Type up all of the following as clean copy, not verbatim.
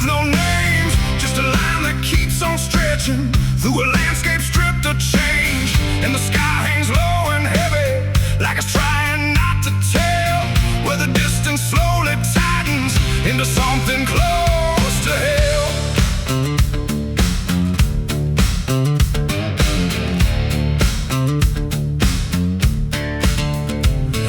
signs, no names, just a line that keeps on stretching through a landscape stripped of change. And the sky hangs low and heavy, like it's trying not to tell, where the distance slowly tightens into something close to hell.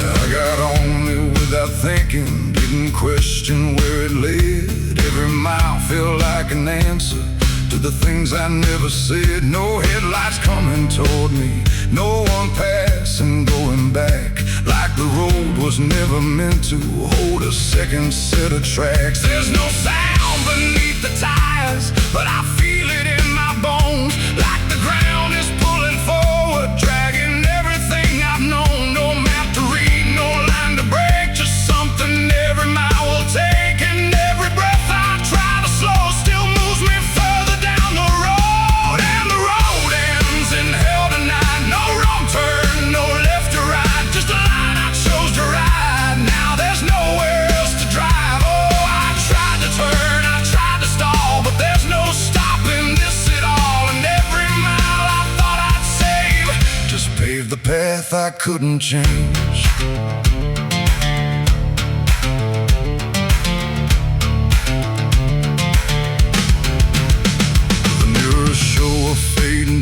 I got on without thinking, didn't question where it led. Every mile felt like an answer to the things I never said. No headlights coming toward me, no one passing going back, like the road was never meant to hold a second set of tracks. There's no sound beneath the tires, but I feel it in my bones, like the ground is pulling forward, dragging everything I've known. No map to read, no line to break, just something every mile will take. And every breath I try to slow still moves me further down the road. And the road ends in hell tonight, no wrong turn, no left to right, just a line I chose to ride. Now there's nowhere else to drive. Oh, I tried to turn, I tried to stall, but there's no stopping this at all. And every mile I thought I'd save just paved the path I couldn't change.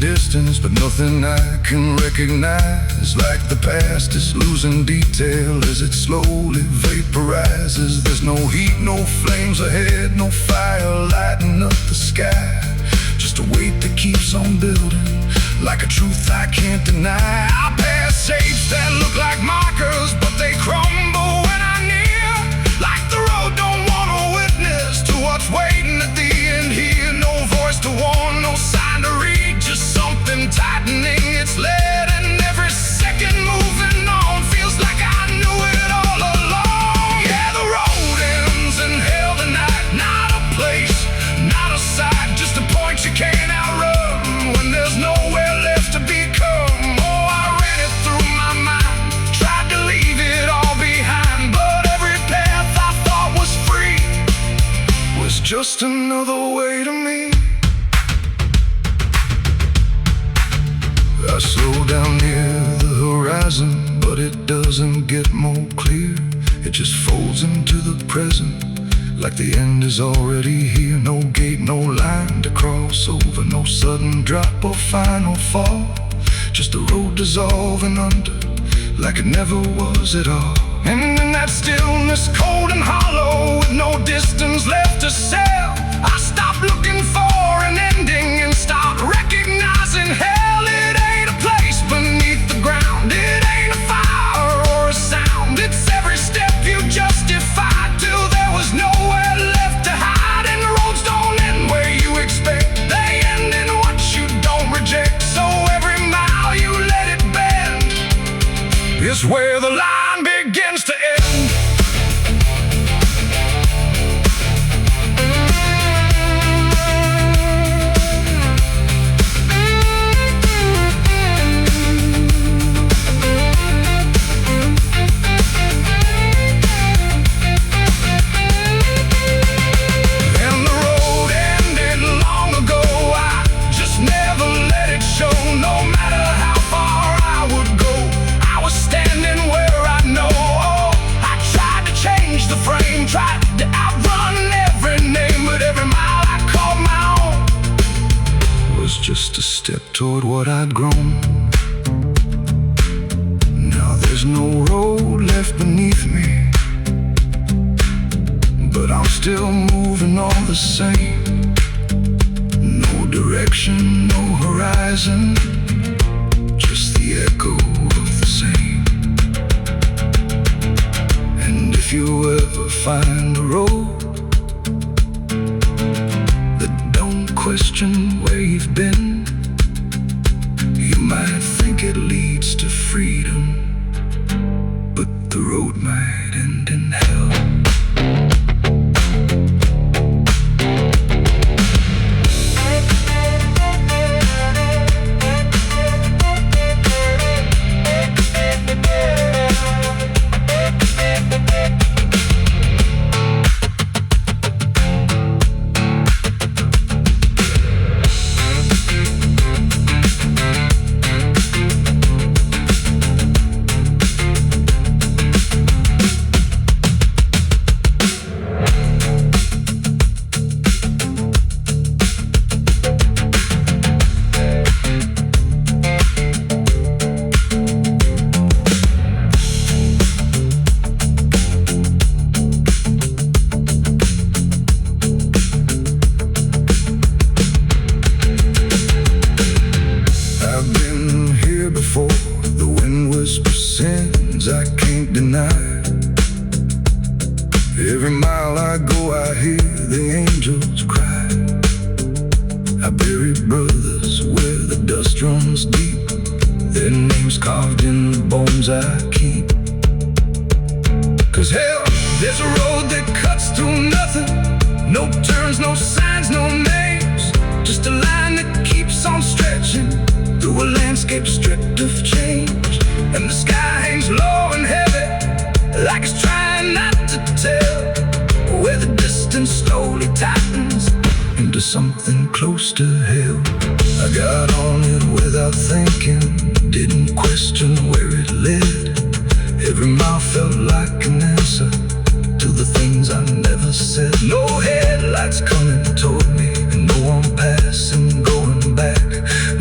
Distance, but nothing I can recognize. Like the past is losing detail as it slowly vaporizes. There's no heat, no flames ahead, no fire lighting up the sky, just a weight that keeps on building, like a truth I can't deny. I pass shapes that look like markers, but they crumble when I near, like the road don't want a witness to what's waiting at the end here. No voice to warn, no sign to read, just something tightening its lead. And every second moving on feels like I knew it all along. Yeah, the road ends in hell tonight, not a place, not a sight, just a point you can't outrun when there's nowhere left to become. Oh, I ran it through my mind, tried to leave it all behind, but every path I thought was free was just another way to me. I slow down near the horizon, but it doesn't get more clear. It just folds into the present, like the end is already here. No gate, no line to cross over, no sudden drop or final fall, just a road dissolving under, like it never was at all. And in that stillness, cold and hollow, with no distance left to sail, I stopped looking for an ending and stopped recognizing hell. It ain't a place beneath the ground, it ain't a fire or a sound, it's every step you justified till there was nowhere left to hide. And the roads don't end where you expect, they end in what you don't reject. So every mile you let it bend is where the line begins to end. Tried to outrun every name, but every mile I called my own was just a step toward what I'd grown. Now there's no road left beneath me, but I'm still moving all the same. No direction, no horizon, just the echo of the same. And if you ever find a road that don't question where you've been, you might think it leads to freedom, but the road might end in hell. buried brothers where the dust runs deep, their names carved in the bones I keep. 'Cause hell, there's a road that cuts through nothing. No turns, no signs, no names. Just a line that keeps on stretching through a landscape stripped of change. And the sky hangs low and heavy, like it's trying not to tell, where the distance slowly tightens into something close to hell. I got on it without thinking, didn't question where it led. Every mile felt like an answer to the things I never said. No headlights coming toward me, and no one passing, going back,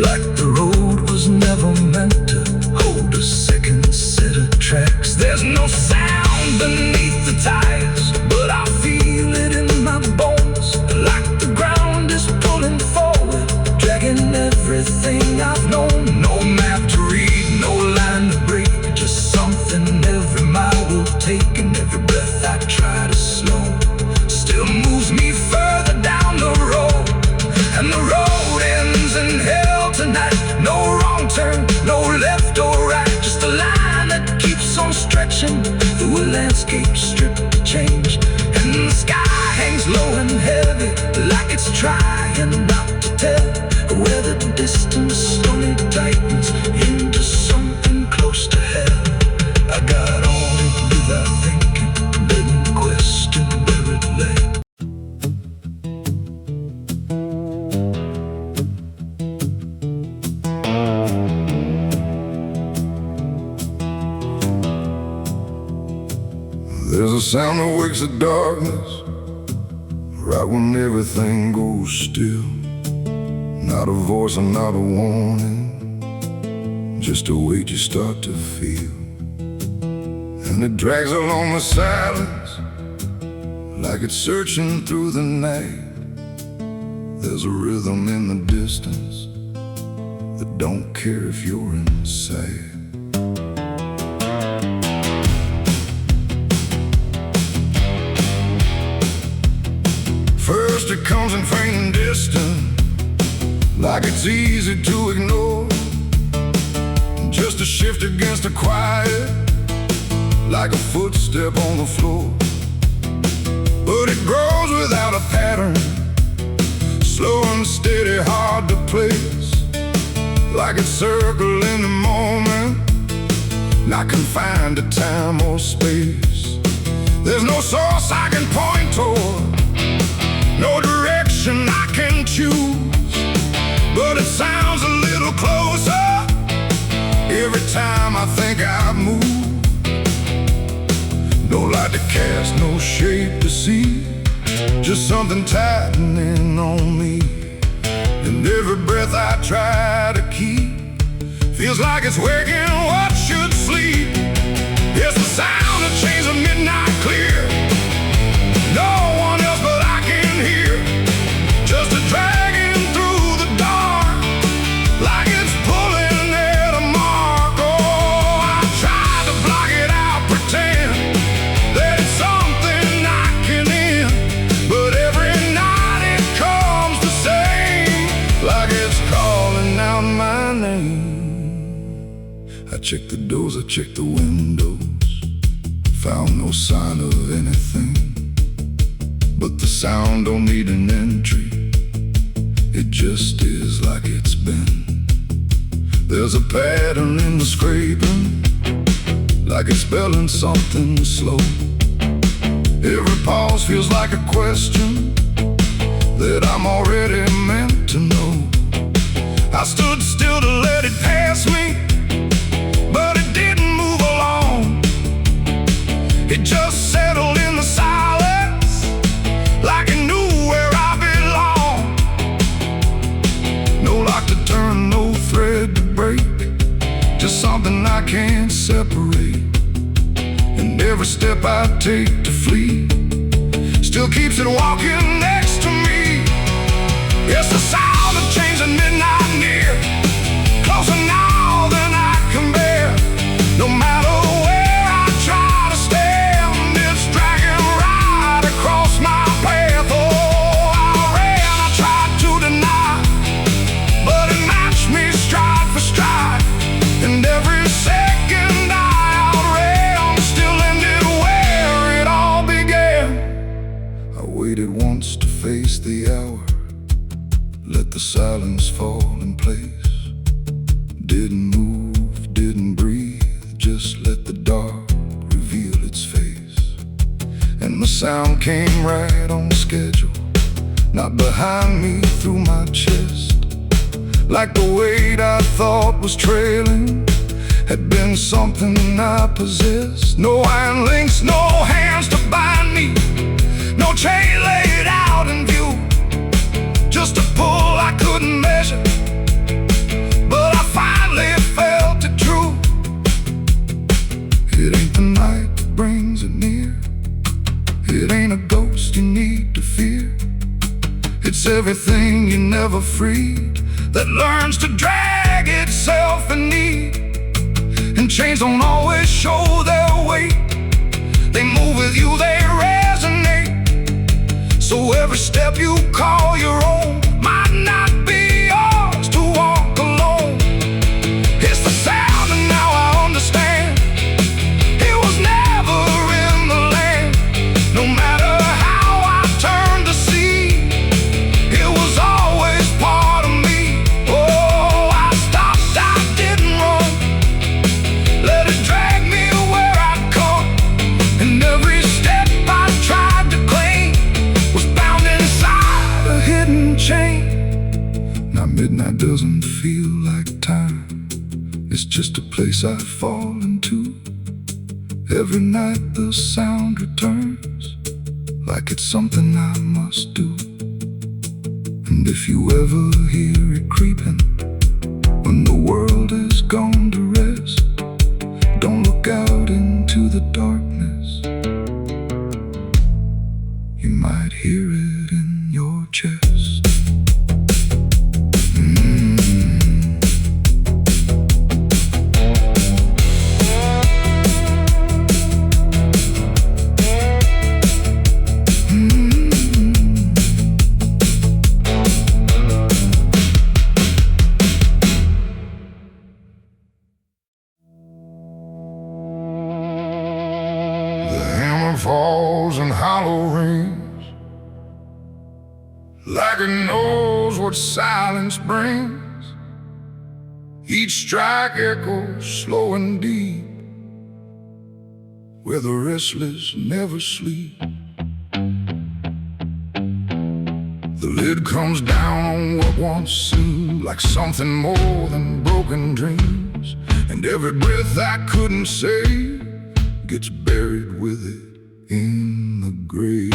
like the road was never meant to hold a second set of tracks. There's no sound beneath the tires, but I feel it in my bones, like the ground is pulling forward, dragging everything I've known. No map to read, no line to break, just something every mile will take, and every breath I try to slow still moves me further down the road. And the road ends in hell tonight. No wrong turn, no left or right, just a line that keeps on stretching through a landscape stripped to change. And the sky hangs low and heavy, like it's trying not to tell, where the distance slowly tightens into something close to hell. I got on it without thinking, didn't question where it lay. There's a sound that wakes the darkness, right when everything goes still. Not a voice and not a warning, just a weight you start to feel. And it drags along the silence, like it's searching through the night. There's a rhythm in the distance that don't care if you're inside. First it comes in faint and distant, like it's easy to ignore. Just a shift against the quiet, like a footstep on the floor. But it grows without a pattern, slow and steady, hard to place, like it's circling the moment, not confined to time or space. There's no source I can point toward, no direction I can choose, but it sounds a little closer every time I think I've moved. No light to cast, no shape to see, just something tightening on me. And every breath I try to keep feels like it's waking what should sleep. It's the sound that chains a midnight clear, no one else but I can hear, just a dragging through the dark, like it's pulling at a mark. Oh, I try to block it out, pretend that it's something I can end, but every night it comes the same, like it's calling out my name. I checked the doors, I checked the windows, found no sign of anything, but the sound don't need an entry, it just is like it's been. There's a pattern in the scraping, like it's spelling something slow. Every pause feels like a question that I'm already meant to know. I stood still to let it pass me, but it didn't move along. It just settled in the silence, like it knew where I belong. No lock to turn, no thread to break, just something I can't separate. And every step I take to flee still keeps it walking next to me. It's the sound of chains at midnight near, closer now than I can bear. No matter where I try to stand, it's dragging right across my path. Oh, I ran, I tried to deny, Faced the hour, let the silence fall in place. Didn't move, didn't breathe, just let the dark reveal its face. And the sound came right on schedule, not behind me, through my chest. Like the weight I thought was trailing had been something I possessed. No iron links, no hands to bind me, no chain laid out in view, just a pull I couldn't measure, but I finally felt it true. It ain't the night that brings it near, it ain't a ghost you need to fear. It's everything you never freed that learns to drag itself in need. And chains don't always show their weight, they move with you, they resonate. So every step you call your own might not be yours to walk alone. It's the sound, and now I understand, it was never in the land. No matter how I turned to see, it was always part of me. Oh, I stopped, I didn't run, let it drag me where I'd come. And every step I tried to claim was bound inside a hidden chain. Now midnight doesn't feel like time, it's just a place I fall into. Every night the sound returns, like it's something I must do. And if you ever hear it creeping, when the world is gone to rest, don't look out into the darkness, you might hear it in your chest. Falls and hollow rings, like it knows what silence brings. Each strike echoes slow and deep, where the restless never sleep. The lid comes down on what once seemed like something more than broken dreams, and every breath I couldn't save gets buried with it in the grave.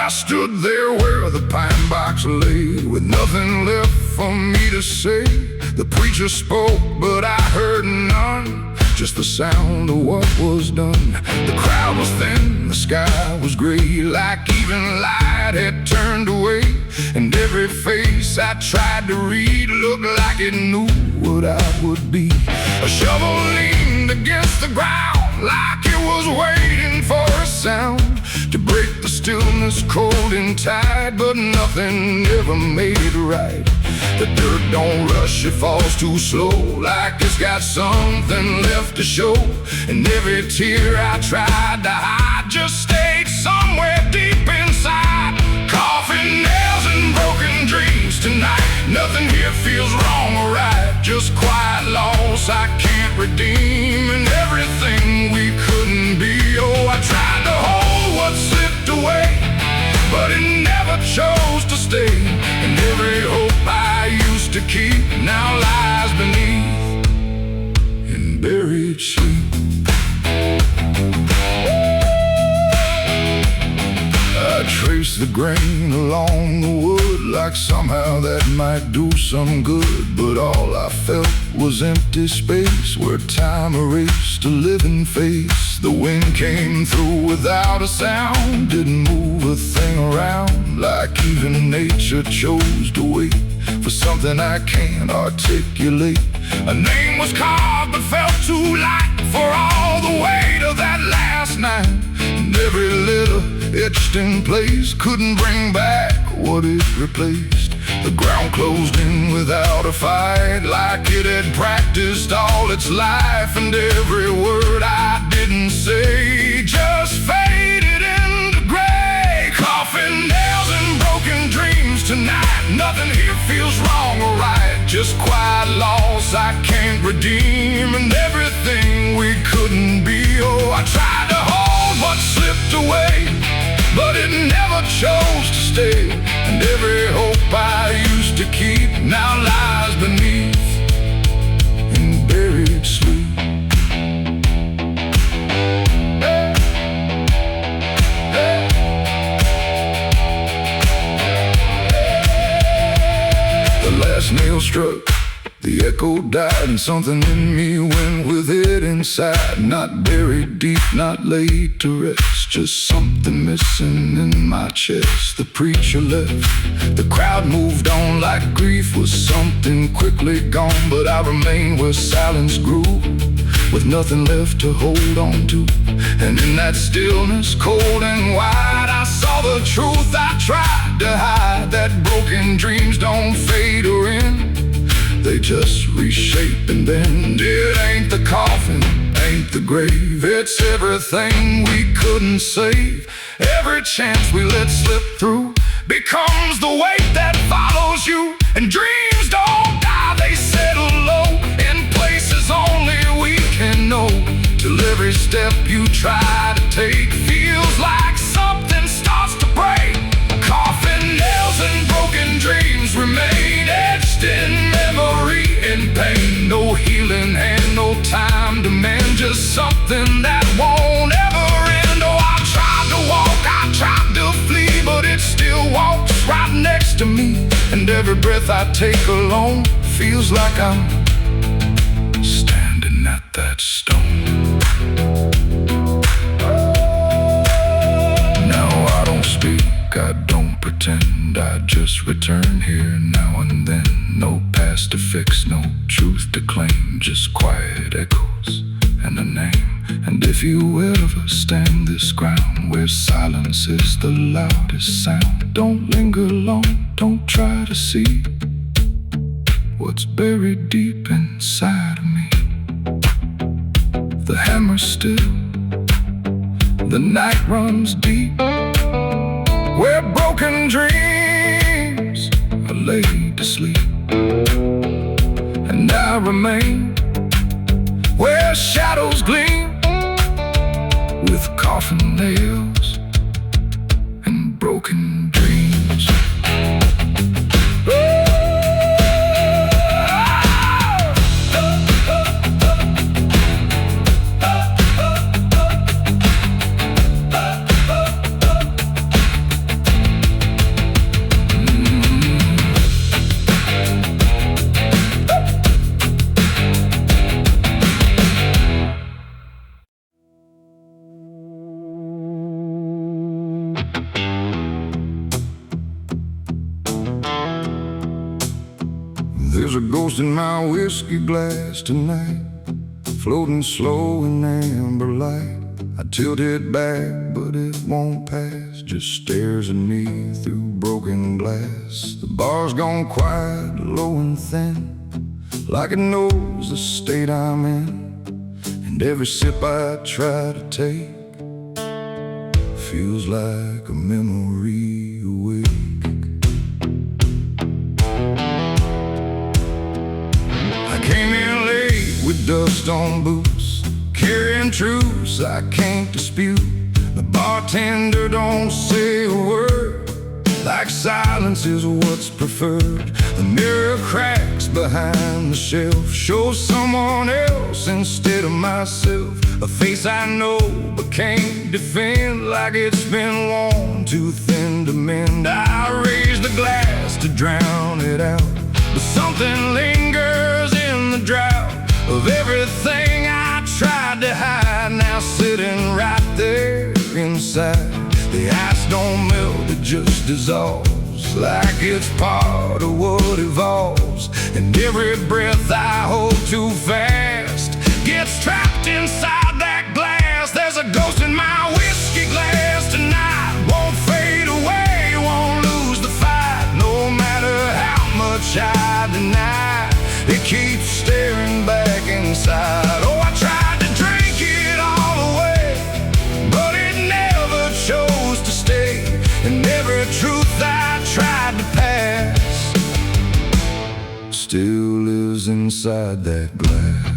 I stood there where the pine box lay, with nothing left for me to say. The preacher spoke, but I heard none, just the sound of what was done. The crowd was thin, the sky was gray, like even light had turned away. And every face I tried to read looked like it knew what I would be. A shovel leaned against the ground, like it was waiting for a sound to break the stillness cold and tight, but nothing ever made it right. The dirt don't rush, it falls too slow, like it's got something left to show. And every tear I tried to hide just stayed somewhere deep inside. Coffin nails and broken dreams tonight, nothing here feels wrong or right, just quiet loss I can't redeem, and everything we couldn't be. Oh, I tried to hold what slipped away, but it never chose to stay. And every hope I used to keep now lies beneath in buried sheep. I traced the grain along the wood, like somehow that might do some good. But all I felt was empty space, where time erased a living face. The wind came through without a sound, didn't move a thing around, like even nature chose to wait for something I can't articulate. A name was carved but felt too light for all the weight of that last night. And every letter etched in place couldn't bring back what it replaced. The ground closed in without a fight, like it had practiced all its life. And every word I didn't say just faded into gray. Coffin nails and broken dreams tonight. Nothing here feels wrong or right, just quiet loss I can't redeem. And everything we couldn't be. Oh, I tried to hold what slipped away, but it never chose to stay. And every hope I used to keep now lies beneath in buried sleep. The last nail struck, the echo died, and something in me went with it inside. Not buried deep, not laid to rest, just something missing in my chest. The preacher left, the crowd moved on like grief was something quickly gone. But I remained where silence grew, with nothing left to hold on to. And in that stillness, cold and wide, I saw the truth I tried to hide, that broken dreams don't fade or end, they just reshape and bend. It ain't the coffin, ain't the grave, it's everything we couldn't save. Every chance we let slip through becomes the weight that follows you. And dreams don't die, they settle low in places only we can know. Till every step you try to take feels like something starts to break. Coffin nails and broken dreams remain etched in memory, in pain. No healing hand, no time to mend, just something that won't ever end. Oh, I tried to walk, I tried to flee, but it still walks right next to me. And every breath I take alone feels like I'm standing at that stone. Now I don't speak, I don't pretend, I just return here now and then. No past to fix, no truth to claim, just quiet echoes and a name. And if you ever stand this ground where silence is the loudest sound, don't linger long, don't try to see what's buried deep inside of me. The hammer's still, the night runs deep, where broken dreams are laid to sleep. And I remain where shadows gleam, with coffin nails and broken dreams. There's a ghost in my whiskey glass tonight, floating slow in amber light. I tilt it back, but it won't pass, just stares at me through broken glass. The bar's gone quiet, low and thin, like it knows the state I'm in. And every sip I try to take feels like a memory awake. Came in late with dust on boots, carrying truths I can't dispute. The bartender don't say a word, like silence is what's preferred. The mirror cracks behind the shelf, shows someone else instead of myself. A face I know but can't defend, like it's been worn too thin to mend. I raise the glass to drown it out, but something lingers in the drought of everything I tried to hide, now sitting right there inside. The ice don't melt, it just dissolves, like it's part of what evolves. And every breath I hold too fast gets trapped inside that glass. There's a ghost in my whiskey glass tonight, won't fade away, won't lose the fight, no matter how much I deny, it keeps staring back inside. Oh, I tried to drink it all away, but it never chose to stay. And every truth I tried to pass still lives inside that glass.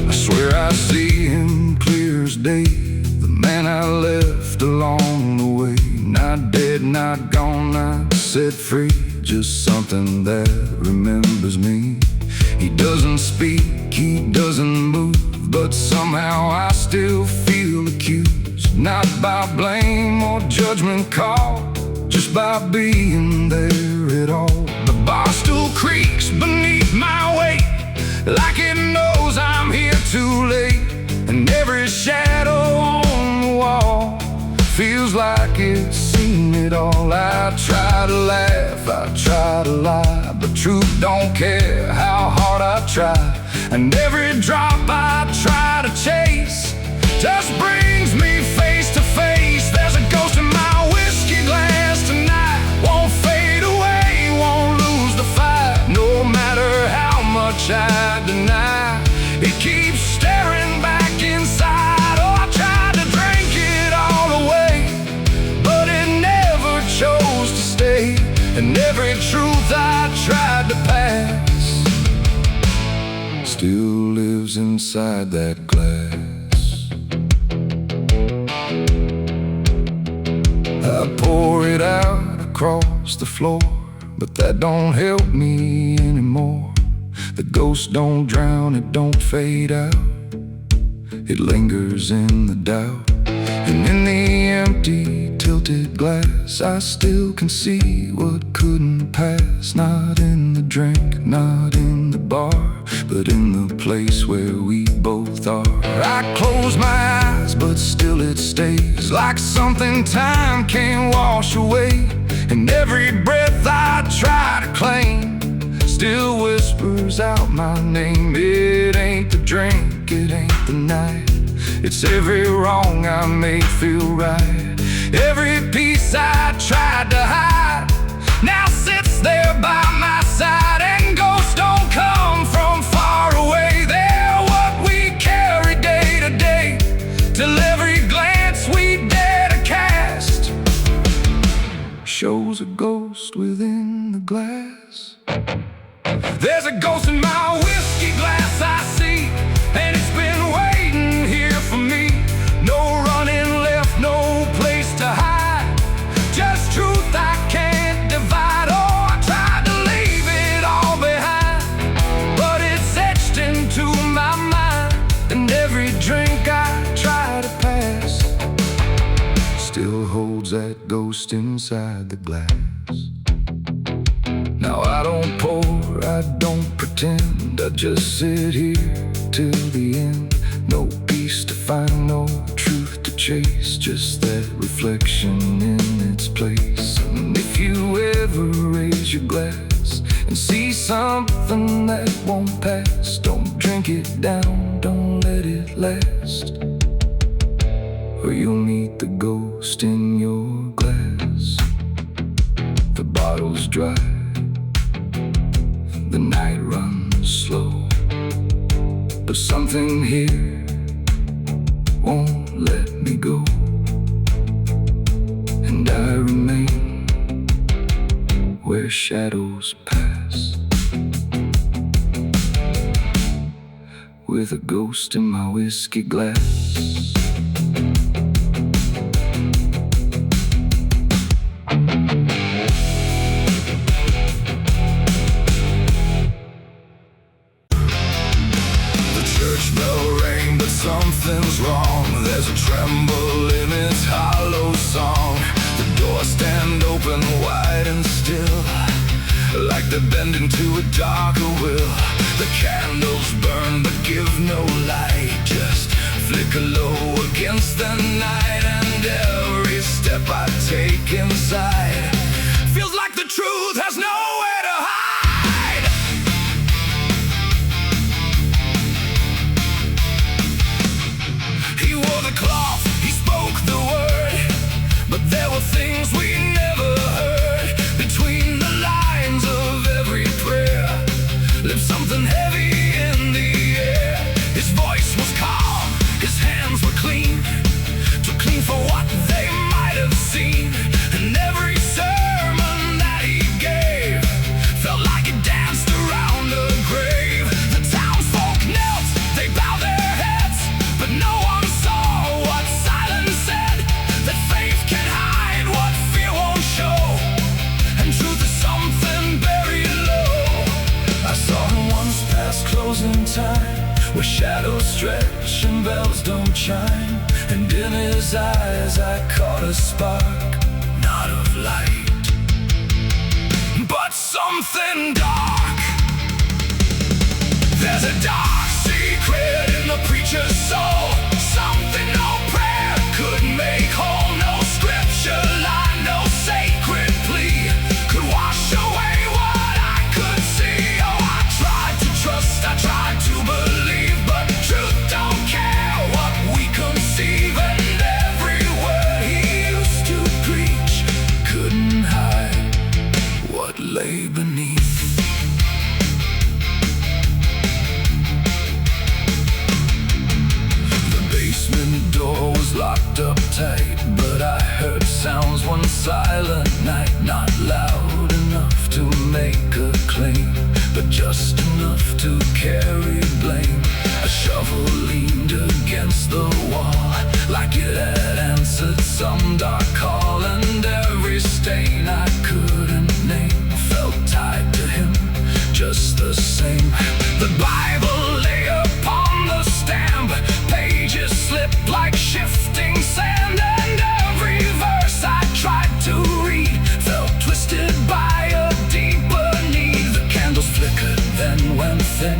I swear I see him clear as day, the man I left along the way. Not dead, not gone, not set free, just something that remembers me. He doesn't speak, he doesn't move, but somehow I still feel accused. Not by blame or judgment call, just by being there at all. The bar stool creaks beneath my weight, like it knows I'm here too late. And every shadow on the wall feels like it's seen it all. I try to laugh, I try to lie, but truth don't care how hard I try. And every drop I try to chase just brings me face to face. There's a ghost in my whiskey glass tonight, won't fade away, won't lose the fight. No matter how much I deny, it keeps staring back inside. Oh, I tried to drink it all away, but it never chose to stay. And every truth I tried to pass still lives inside that glass. I pour it out across the floor, but that don't help me anymore. The ghost don't drown, it don't fade out, it lingers in the doubt. And in the empty, tilted glass, I still can see what couldn't pass. Not in the drink, not in the bar, but in the place where we both are. I close my eyes, but still it stays, like something time can't wash away. And every breath I try to claim still whispers out my name. It ain't the drink, it ain't the night, it's every wrong I made feel right. Every piece I tried to hide now sits there by my side. And ghosts don't come from far away, they're what we carry day to day, till every glance we dare to cast shows a ghost within the glass. There's a ghost in my whiskey glass I see, and it's been waiting here for me. No running left, no place to hide, just truth I can't divide. Oh, I tried to leave it all behind, but it's etched into my mind. And every drink I try to pass still holds that ghost inside the glass. Now I don't pour, I don't pretend, I just sit here till the end. No peace to find, no truth to chase, just that reflection in its place. And if you ever raise your glass and see something that won't pass, don't drink it down, don't let it last, or you'll meet the ghost in your glass. The bottle's dry, the night runs slow, but something here won't let me go. And I remain where shadows pass, with a ghost in my whiskey glass. Something's wrong, there's a tremble in its hollow song. The doors stand open wide and still, like they're bending to a darker will. The candles burn but give no light, just flicker low against the night. And every step I take inside feels like the truth has nowhere to hide. He wore the cloth, he spoke the word, but there were things we never something dark. There's a dark secret in the preacher's soul, something no prayer could make whole. No scripture line, no sacred plea could wash away what I could see. Oh, I tried to trust, I tried to believe, but truth don't care what we conceive. And every word he used to preach couldn't hide what lay beneath. The basement door was locked up tight, but I heard sounds one silent night. Not loud enough to make a claim, but just enough to carry blame. A shovel leaned against the wall, like it had answered some dark call. And every stain I couldn't name felt tied to him just the same. The Bible lay upon the stamp, pages slipped like shifting sand. And every verse I tried to read felt twisted by a deeper need. The candles flickered, then went thin,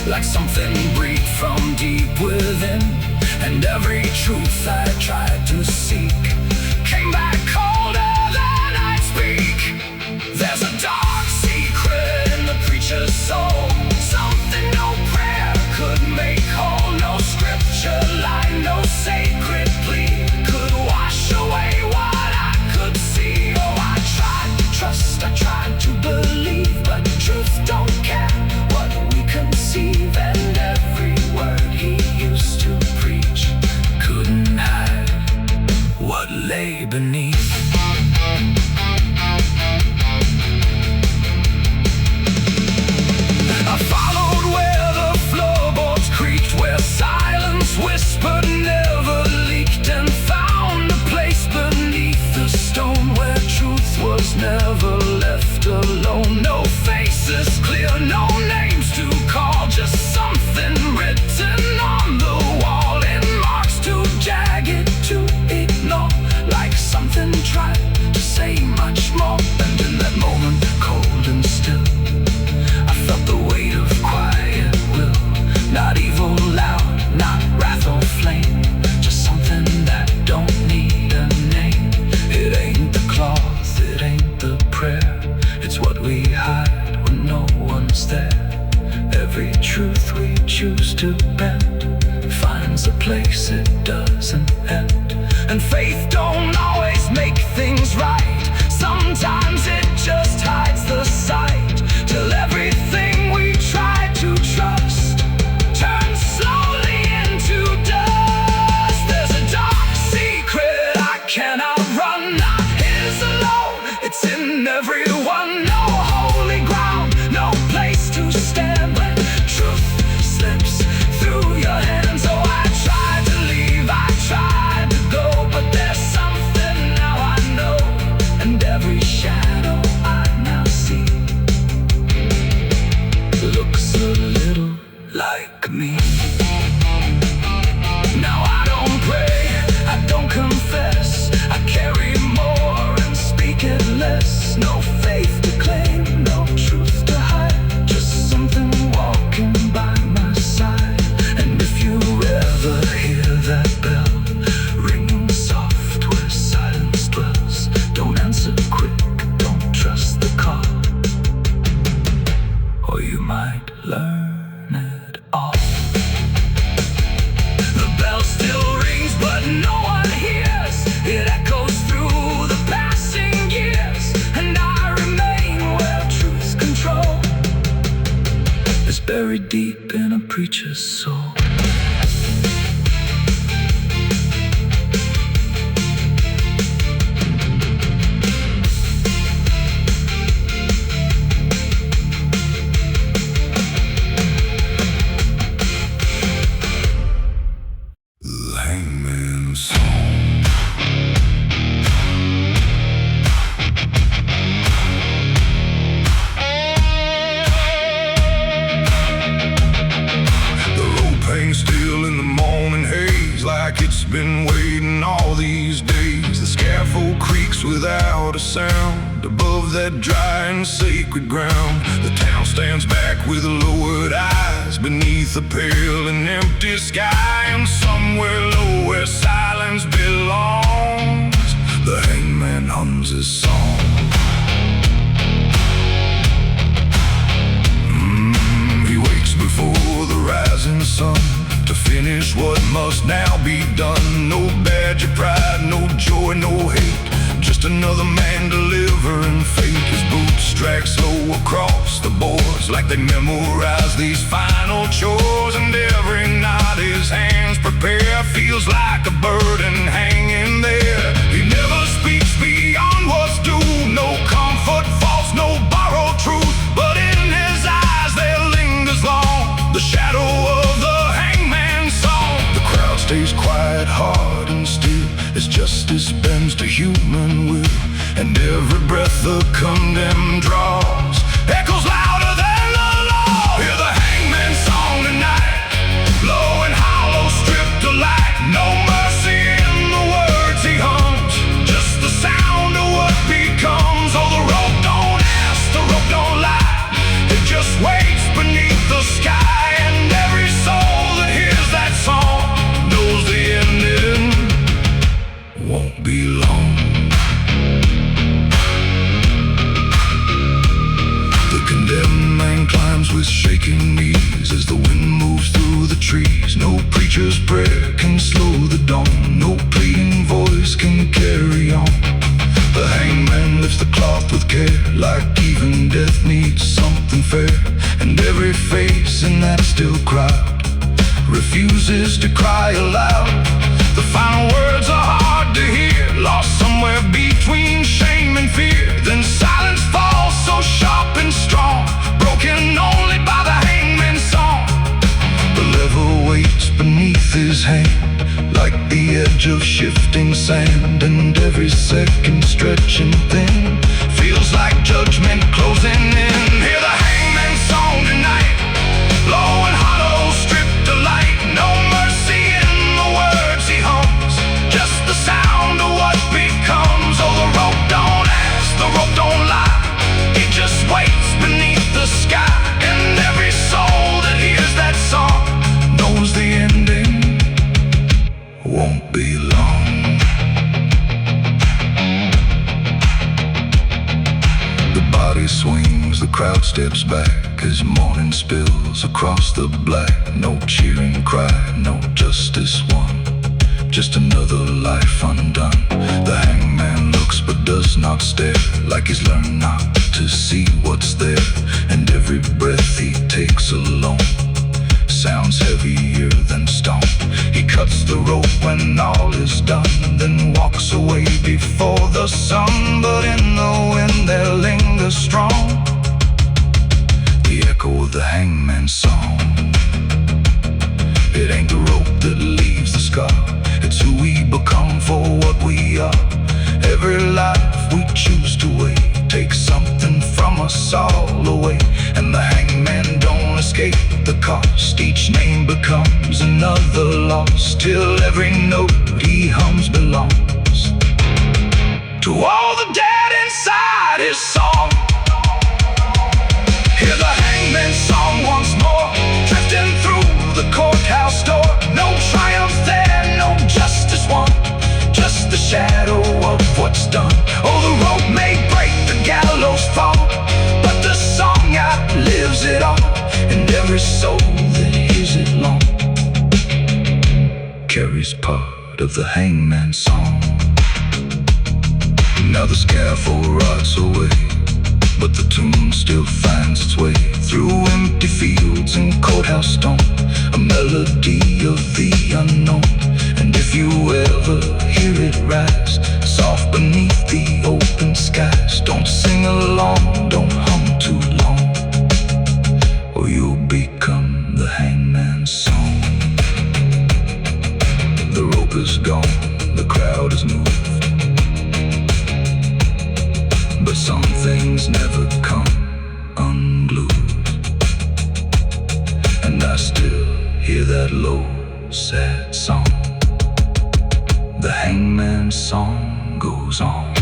like something breathed from deep within. And every truth I tried to seek came back colder than I'd speak. There's a dark secret in the preacher's soul, something no prayer could make whole. No scripture line, no sacred plea could wash away what I could see. Oh, I tried to trust, I tried to believe, but truth don't care what we conceive. And every word he used to preach couldn't hide what lay beneath. I followed where the floorboards creaked, where silence whispered, never leaked, and found a place beneath the stone where truth was never left alone. No faces clear, no names to call, just something written on the wall in marks too jagged to ignore, like something tried to say much more. And in that moment, cold and still, I felt the weight of quiet will. Not evil loud, not wrath or flame, just something that don't need a name. It ain't the cloth, it ain't the prayer, it's what we hide when no one's there. Every truth we choose to bend finds a place it doesn't end. And faith don't always make things right, sometimes it just hides the sight, till everything we try to trust turns slowly into dust. There's a dark secret I cannot run, not his alone, it's in everyone. No holy ground, no place to stand when truth slips through your hands. Oh, I tried to leave, I tried to go, but there's something now I know. And every shadow I now see looks a little like me. Now I don't pray, I don't confess, I carry more and speak it less. No faith to claim, no truth to hide, just something walking by my side. And if you ever hear that bell ringing soft where silence dwells, don't answer quick, don't trust the call, or you might learn it all. The bell still rings, but no one hears. It echoes through the passing years, and I remain where truth's control is buried deep in a preacher's soul. Hangman's Home. The road pain's still in the morning haze, like it's been waiting all these days. The scaffold creaks without without a sound. Above that dry and sacred ground, the town stands back with lowered eyes beneath a pale and empty sky. And somewhere low where silence belongs, the hangman hums his song. He wakes before the rising sun to finish what must now be done. No badge of pride, no joy, no hate, just another man delivering fate. His boots track slow across the boards like they memorize these final chores. And every night his hands prepare feels like a burden hanging there. He never speaks beyond what's due, no comfort false, no borrowed truth, but in his eyes there lingers long the shadow of the hangman's song. The crowd stays quiet, hard and still as justice bends to human will, and every breath the condemned draws echoes louder than the law. Hear the hangman's song tonight, low and hollow, stripped alike. No mercy in the words he hums, just the sound of what becomes. Oh, the rope don't ask, the rope don't lie, it just waits beneath the sky. And every soul that hears that song knows the ending won't be long. The condemned man climbs with shaking knees as the wind moves through the trees. No preacher's prayer can slow the dawn, no pleading voice can carry on. The hangman lifts the cloth with care, like even death needs something fair. And every face in that still crowd refuses to cry aloud. The final words are hard to hear, lost somewhere between shame and fear. Then silence falls so sharp and strong, broken only by the hangman's song. The lever waits beneath his hand, like the edge of shifting sand. And every second stretching thin feels like judgment closing in. Hear the hangman's song tonight, low and hollow, stripped alike. No mercy in the words he hums, just the sound of what becomes. Oh, the rope don't ask, the rope don't lie, it just waits beneath the sky. And every soul that hears that song knows the ending won't be long. The body swings, the crowd steps back as morning spills across the black. No cheering cry, no justice won, just another life undone. The hangman looks but does not stare, like he's learned not to see what's there. And every breath he takes alone sounds heavier than stone. He cuts the rope when all is done, then walks away before the sun. But in the wind there lingers strong the echo of the hangman's song. It ain't the rope that leaves the scar, it's who we become for what we are. Every life we choose to wait takes something from us all away. And the hangman don't escape the cost, each name becomes another loss, till every note he hums belongs to all the dead inside his song. Hear the hangman's song once more, drifting through the courthouse door. No triumph there, no justice won, just the shadow of what's done. Oh, the rope may break, the gallows fall, but the song outlives it all. And every soul that hears it long carries part of the hangman's song. Now the scaffold rots away, but the tune still finds its way through empty fields and courthouse stone, a melody of the unknown. And if you ever hear it rise, soft beneath the open skies, don't sing along, don't hum too long, or you'll become the hangman's song. The rope is gone, the crowd is moved, but some things never come unglued. And I still hear that low, sad song. The hangman's song goes on.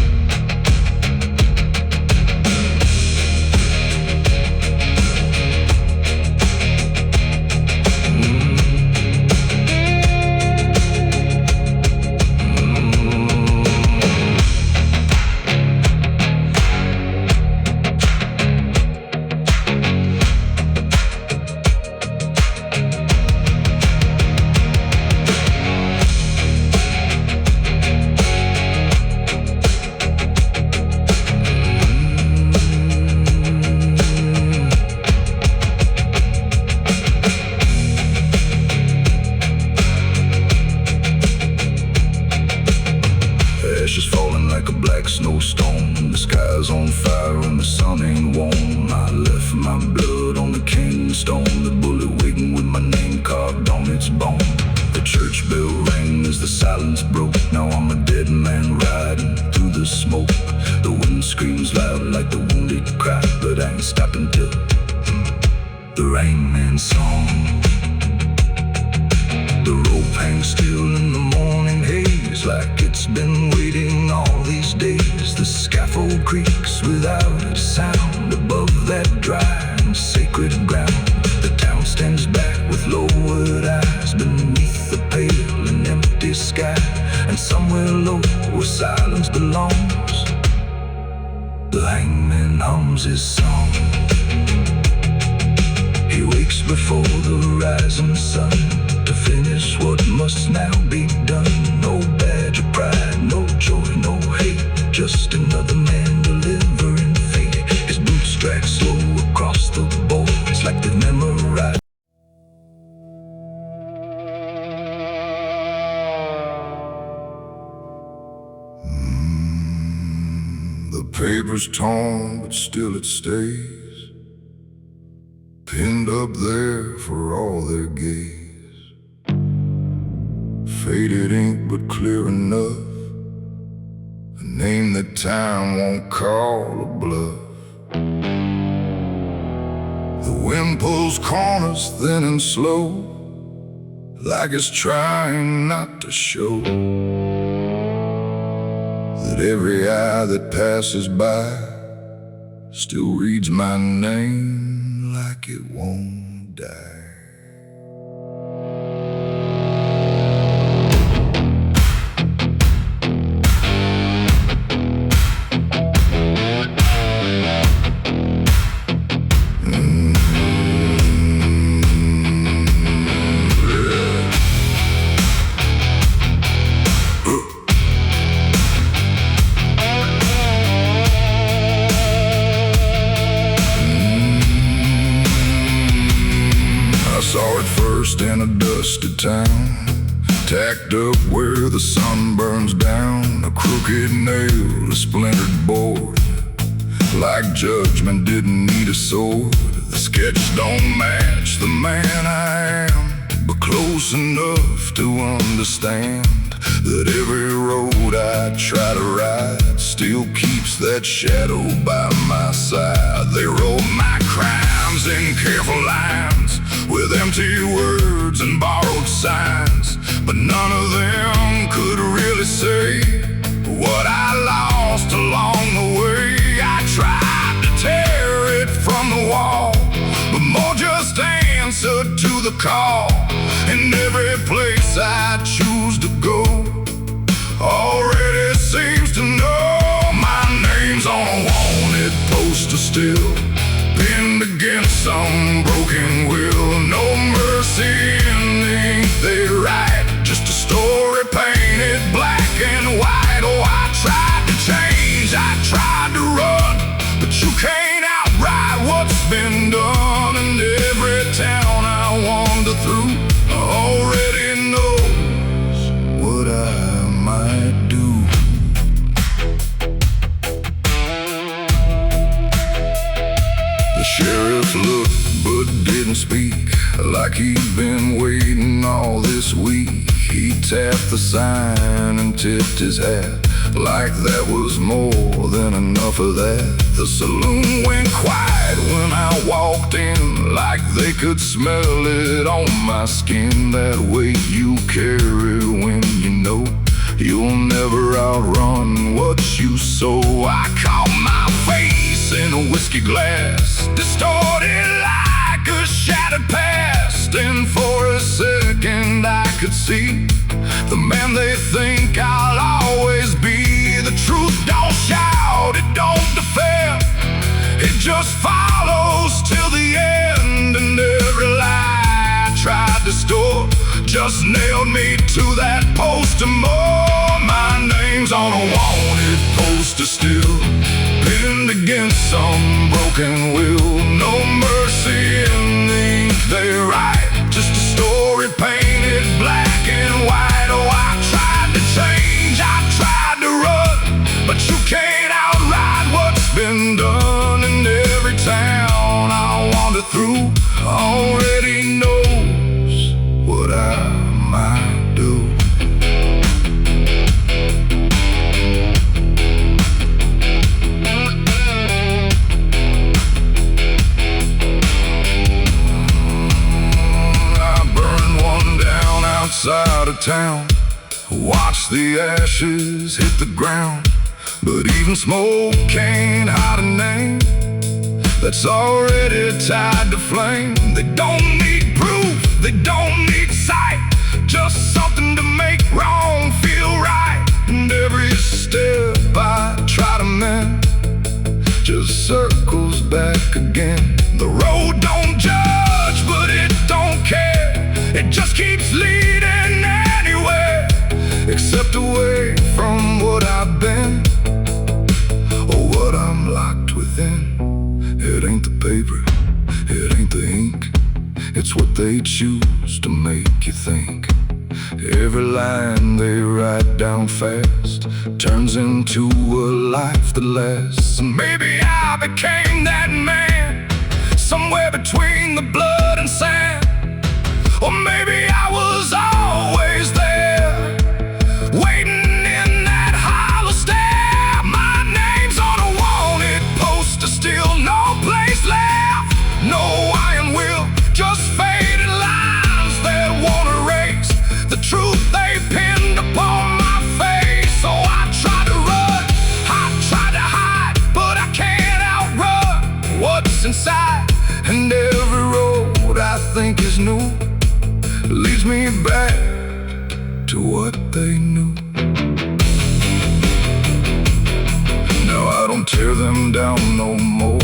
bricks, no stone. The sky's on fire and the sun ain't warm. I left my blood on the king's stone, the bullet waiting with my name carved on its bone. The church bell rang as the silence broke. Now I'm a dead man riding through the smoke. The wind screams loud like the wounded cry, but I ain't stopping till the Rain Man song. The rope hangs still in the morning haze, like it's been waiting all these days. The scaffold creaks without a sound above that dry and sacred ground. The town stands back with lowered eyes beneath the pale and empty sky. And somewhere low where silence belongs, the hangman hums his song. He wakes before the rising sun to finish what must now be done. No badge of pride, no joy, no hate, just another man delivering fate. His boots drag slow across the board, it's like they've memorized. The paper's torn, but still it stays, pinned up there for all their gaze. Faded ink, but clear enough, a name that time won't call a bluff. The wind pulls corners thin and slow, like it's trying not to show that every eye that passes by still reads my name like it won't die. Saw it first in a dusty town, tacked up where the sun burns down. A crooked nail, a splintered board, like judgment didn't need a sword. The sketch don't match the man I am, but close enough to understand that every road I try to ride still keeps that shadow by my side. They wrote my crimes in careful lines, with empty words and borrowed signs, but none of them could really say what I lost along the way. I tried to tear it from the wall, but more just answered to the call. In every place I choose to go already seems to know my name's on a wanted poster still, pinned against some broken will. No mercy in the ink they write, just a story painted black and white. Oh, I tried to change, I tried to run, but you can't outride what's been done. And every town I wander through already knows what I might do. The sheriff looked but didn't speak, like he'd been waiting all this week. He tapped the sign and tipped his hat, like that was more than enough of that. The saloon went quiet when I walked in, like they could smell it on my skin. That weight you carry when you know you'll never outrun what you sow. I caught my face in a whiskey glass, distorted like a shattered past. And for a second I could see the man they think I'll always be. The truth don't shout, it don't defend, it just follows till the end. And every lie I tried to store just nailed me to that post and more. My name's on a wanted poster still, pinned against some broken will. No mercy in the ink they write, just a story painted black and white. Oh, I tried to change, I tried to run, but you can't town, watch the ashes hit the ground. But even smoke can't hide a name that's already tied to flame. They don't need proof, they don't need sight, just something to make wrong feel right. And every step I try to mend just circles back again. The road don't judge, but it don't care. It just keeps leading anywhere, except away from what I've been, or what I'm locked within. It ain't the paper, it ain't the ink, it's what they choose to make you think. Every line they write down fast turns into a life that lasts. And maybe I became that man, somewhere between the blood and sand. Or maybe I was always there, waiting in that hollow stare. My name's on a wanted poster, still no place left, no iron will, just faded lines that won't erase the truth they pinned upon my face. So I try to run, I try to hide, but I can't outrun what's inside. And every road I think is new leads me back to what they knew. Now I don't tear them down no more,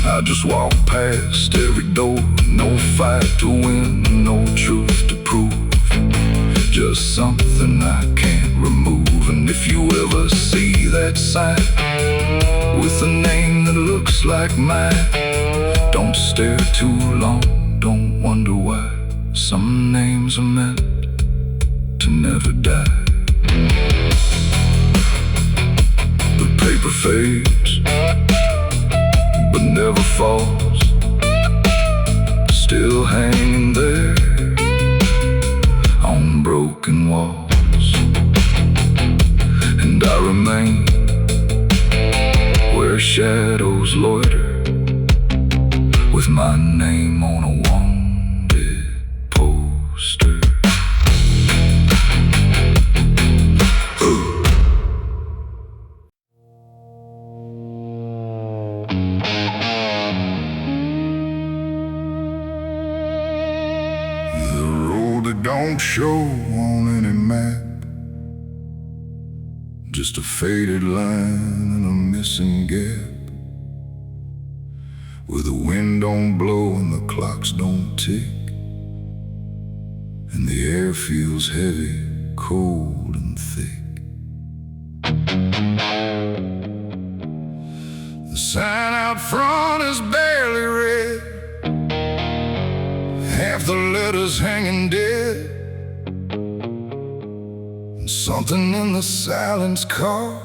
I just walk past every door. No fight to win, no truth to prove, just something I can't remove. And if you ever see that sign with a name that looks like mine, don't stare too long, don't wonder why. Some names are meant to never die. The paper fades, but never falls, still hanging there on broken walls. And I remain where shadows loiter, with my name on a wanted poster. The road that don't show on any map, just a faded line and a missing gap, where the wind don't blow and the clocks don't tick, and the air feels heavy, cold and thick. The sign out front is barely read, half the letters hanging dead, and something in the silence caught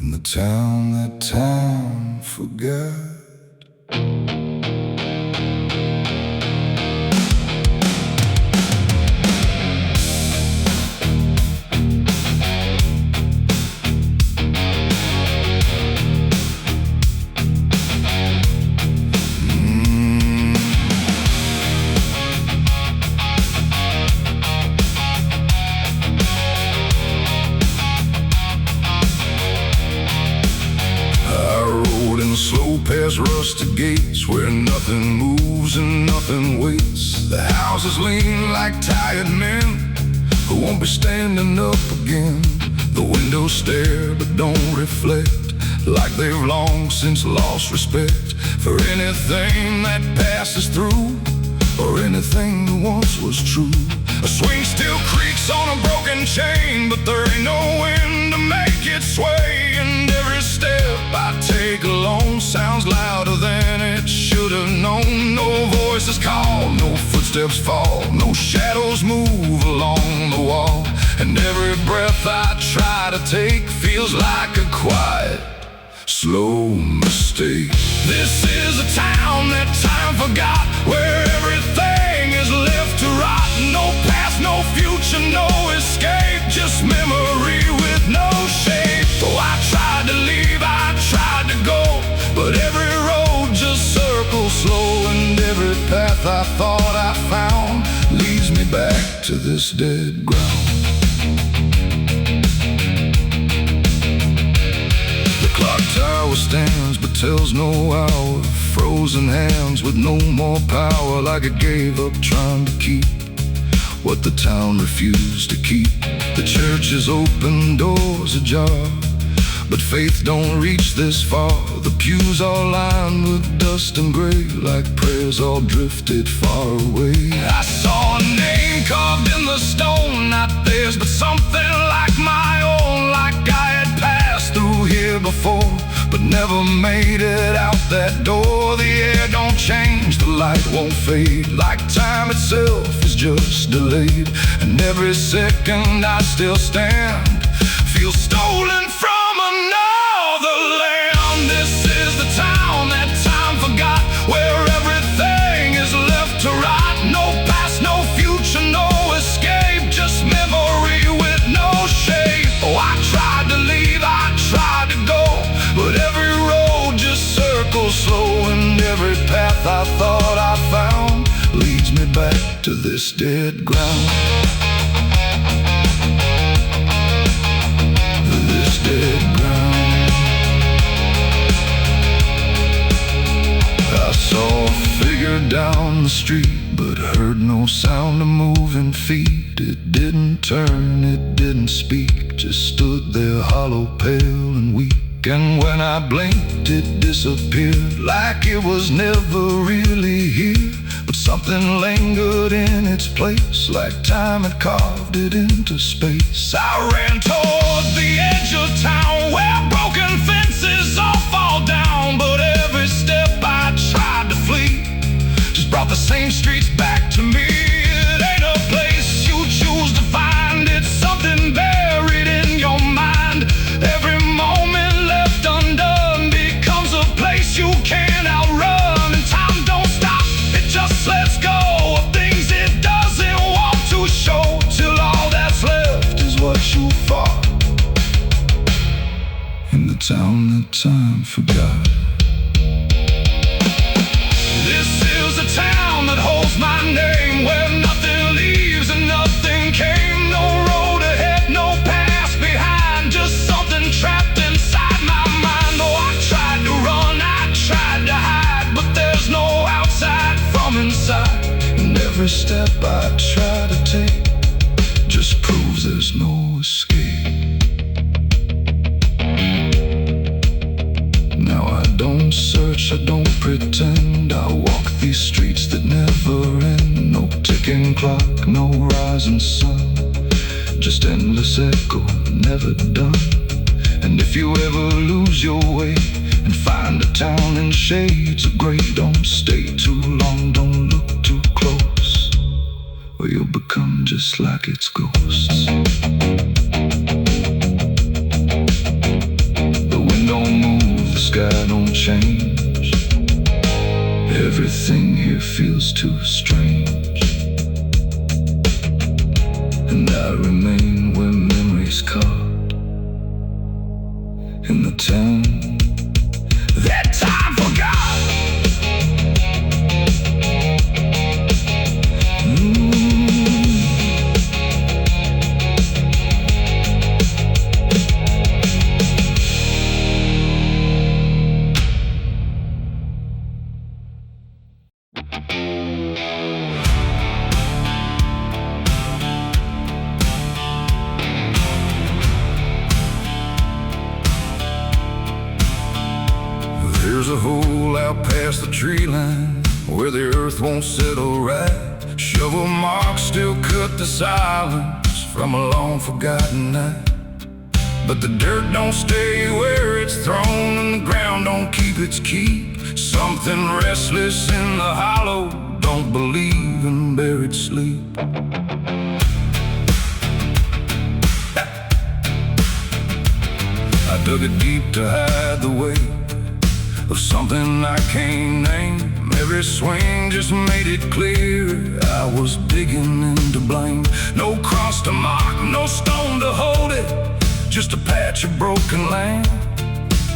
in the town that time forgot. Slow past rusted gates where nothing moves and nothing waits. The houses lean like tired men who won't be standing up again. The windows stare but don't reflect, like they've long since lost respect for anything that passes through, or anything that once was true. A swing still creaks on a broken chain, but there ain't no wind to make it sway. And every step I take alone sounds louder than it should have known. No voices call, no footsteps fall, no shadows move along the wall. And every breath I try to take feels like a quiet, slow mistake. This is a town that time forgot, where everything is left to rot. No past, no future, no escape, just memory with no shape. So I tried to leave, I tried to go, but every road just circles slow. And every path I thought I found to this dead ground. The clock tower stands but tells no hour. Frozen hands with no more power, like it gave up trying to keep what the town refused to keep. The church's open doors ajar, but faith don't reach this far. The pews are lined with dust and gray, like prayers all drifted far away. I saw a name carved in the stone, not theirs but something like my own. Like I had passed through here before, but never made it out that door. The air don't change, the light won't fade, like time itself is just delayed. And every second I still stand, feel stolen from another land. This is the town that time forgot, where everything is left to rot. No past, no future, no escape, just memory with no shape. Oh, I tried to leave, I tried to go, but every road just circles slow. And every path I thought I found leads me back to this dead ground. This dead ground. I saw a figure down the street, but heard no sound of moving feet. It didn't turn, it didn't speak, just stood there hollow, pale and weak. And when I blinked, it disappeared, like it was never really here. But something lingered in its place, like time had carved it into space. I ran toward the edge of town, where broken fences all fall down. But every step I tried to flee just brought the same streets back to me. It ain't a place you choose to find, it's something buried in your mind. Every moment left undone becomes a place you can't outrun. And time don't stop, it just lets go of things it doesn't want to show, till all that's left is what you fought in the town that time forgot. This is a town that holds my name, where nothing leaves and nothing came. No road ahead, no past behind, just something trapped inside my mind. Oh, I tried to run, I tried to hide, but there's no outside from inside. And every step I try to take just proves there's no escape. Now I don't search, I don't pretend, I walk these streets that never end. No ticking clock, no rising sun, just endless echo, never done. And if you ever lose your way and find a town in shades of gray, don't stay too long, don't look too close, or you'll become just like its ghosts. The wind don't move, the sky don't change, everything here feels too strange. And I remain where memories caught, in the town that time forgot. There's a hole out past the tree line, where the earth won't settle right. Shovel marks still cut the silence from a long forgotten night. But the dirt don't stay where it's thrown, and the ground don't keep its keep. Something restless in the hollow don't believe in buried sleep. I dug it deep to hide the weight of something I can't name. Every swing just made it clear I was digging into blame. No cross to mark, no stone to hold it, just a patch of broken land.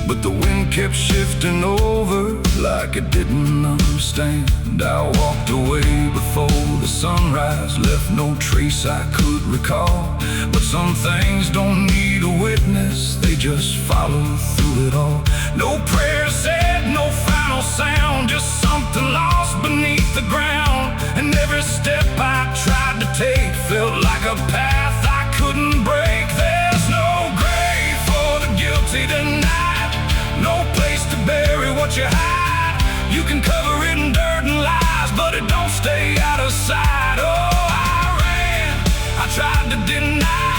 but the wind kept shifting over like it didn't understand. I walked away before the sunrise, left no trace I could recall. But some things don't need a witness, they just follow through it all. No prayer said, no final sound, just something lost beneath the ground. And every step I tried to take felt like a path I couldn't break. There's no grave for the guilty tonight, no place to bury what you hide. You can cover it in dirt and lies, but it don't stay out of sight. Oh, I ran, I tried to deny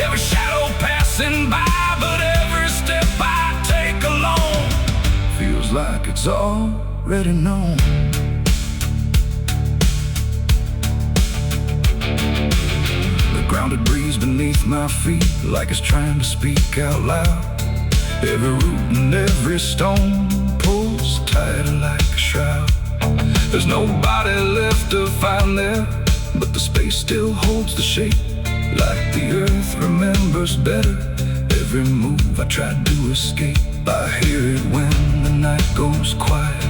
every shadow passing by, but every step I take alone feels like it's already known. The grounded breeze beneath my feet, like it's trying to speak out loud. Every root and every stone pulls tighter like a shroud. There's nobody left to find there, but the space still holds the shape, like the earth remembers better every move I tried to escape. I hear it when the night goes quiet,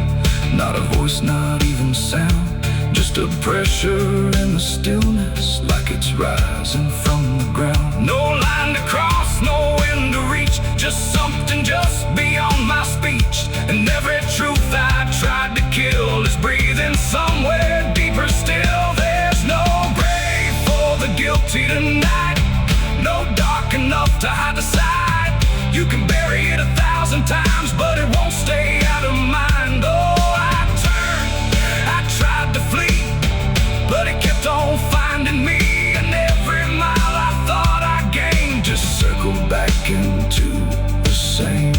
not a voice, not even sound, just a pressure in the stillness, like it's rising from the ground. No line to cross, no end to reach, just something just beyond my speech. And every truth I tried to kill is breathing somewhere deeper still. There's no grave for the guilty tonight, no dark enough to hide the sight. You can bury it 1,000 times, but it won't stay out of mind. Oh, I turned, I tried to flee, but it kept on finding me. And every mile I thought I gained just circled back into the same.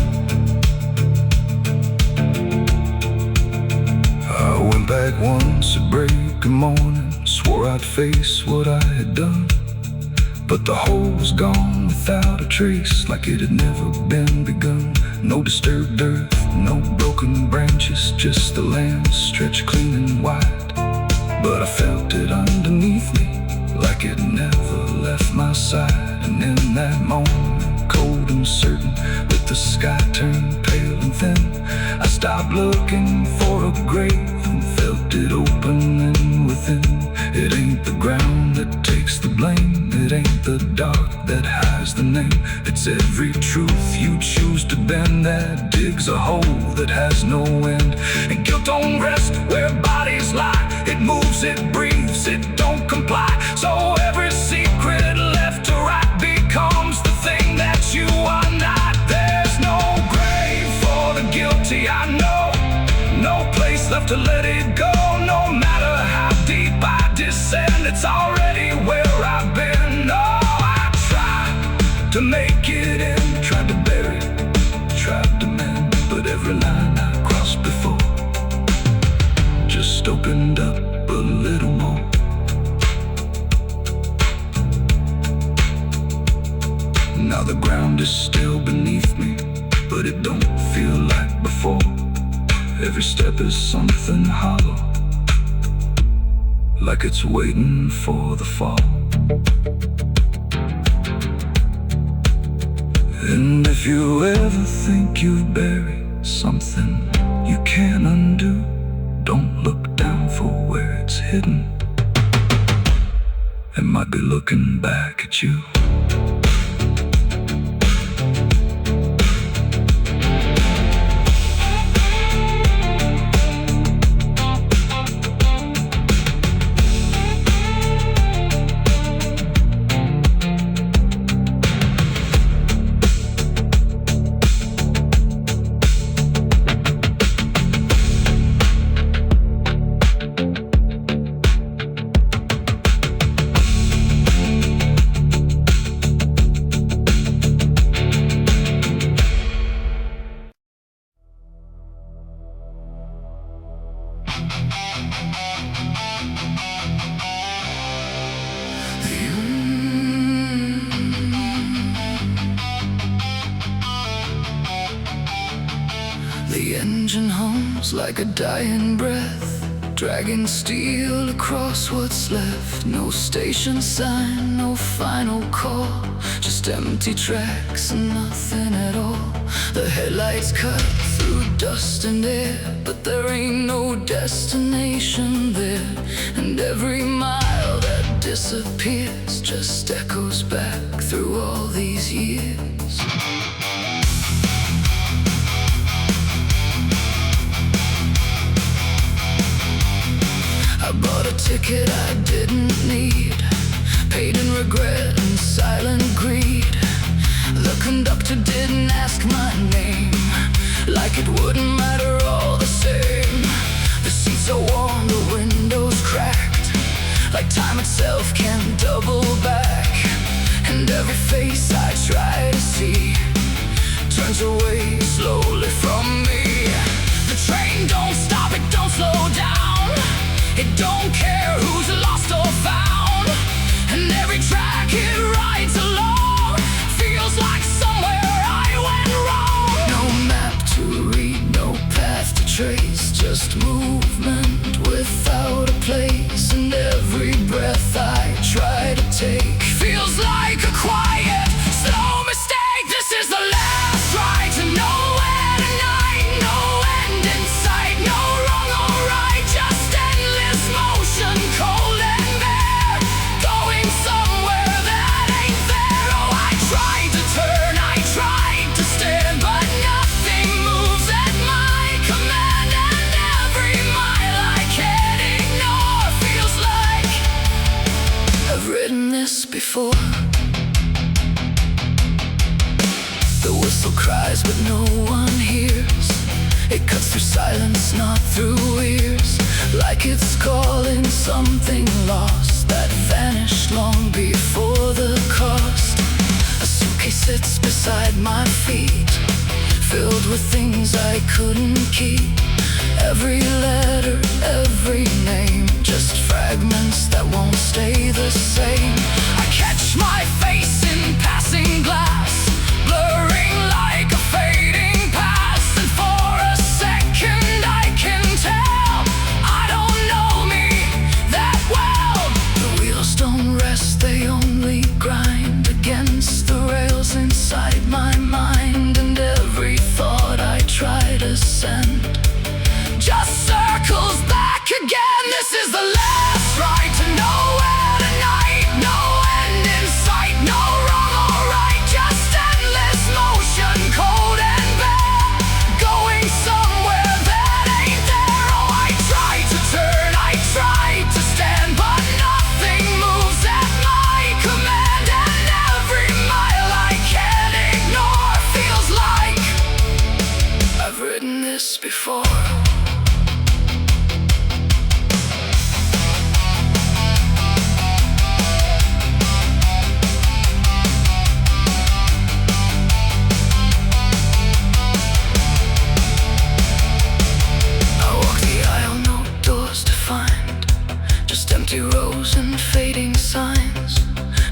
I went back once at break of morning, swore I'd face what I had done, but the hole was gone without a trace, like it had never been begun. No disturbed earth, no broken branches, just the land stretched clean and wide. But I felt it underneath me, like it never left my side. And in that moment, cold and certain, with the sky turned pale and thin, I stopped looking for a grave and felt it opening within. It ain't the ground that takes the blame, it ain't the dark that hides the name. It's every truth you choose to bend that digs a hole that has no end. And guilt don't rest where bodies lie, it moves, it breathes, it don't comply. So every secret left to right becomes the thing that you are not. There's no grave for the guilty, I know, no place left to let it go. No matter how deep I descend, it's already where I've been. Oh, I tried to make it in, tried to bury it, tried to mend, but every line I crossed before just opened up a little more. Now the ground is still beneath me, but it don't feel like before. Every step is something hollow, like it's waiting for the fall. And if you ever think you've buried something you can't undo, don't look down for where it's hidden. It might be looking back at you. The engine hums like a dying breath, dragging steel across what's left. No station sign, no final call, just empty tracks and nothing at all. The headlights cut through dust and air, but there ain't no destination there. And every mile that disappears just echoes back through all these years. I bought a ticket I didn't need, paid in regret and silent greed. The conductor didn't ask my name, like it wouldn't matter all the same. The seats are warm, the windows cracked, like time itself can double back. And every face I try to see turns away slowly from me. The train don't stop, it don't slow down, it don't care who's lost or found. And every track it rides along feels like somewhere I went wrong. No map to read, no path to trace, just movement without a place. And every breath I try to take feels like a quiet, slow mistake. This is the last ride to nowhere tonight. No end in sight, no wrong or right, just endless motion, cold and bare, going somewhere that ain't there. Oh, I tried to turn, I tried to stand, but nothing moves at my command. And every mile I can't ignore feels like I've ridden this before. The whistle cries but no one hears, it cuts through silence, not through ears, like it's calling something lost that vanished long before the cost. A suitcase sits beside my feet, filled with things I couldn't keep. Every letter, every name, just fragments that won't stay the same. I catch my face in passing glass, blurring like a fading past. And for a second I can tell I don't know me that well. The wheels don't rest, they only grind against the rails inside my mind. And every thought I try to send just circles back again. This is the last ride to nowhere tonight. No end in sight, no wrong or right, just endless motion, cold and bare, going somewhere that ain't there. Oh, I tried to turn, I tried to stand, but nothing moves at my command. And every mile I can't ignore feels like I've ridden this before. Empty rows and fading signs,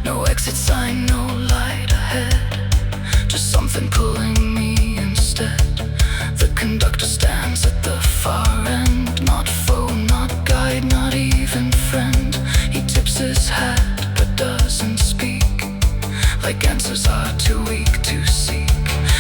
no exit sign, no light ahead, just something pulling me instead. The conductor stands at the far end, not foe, not guide, not even friend. He tips his hat but doesn't speak, like answers are too weak to seek.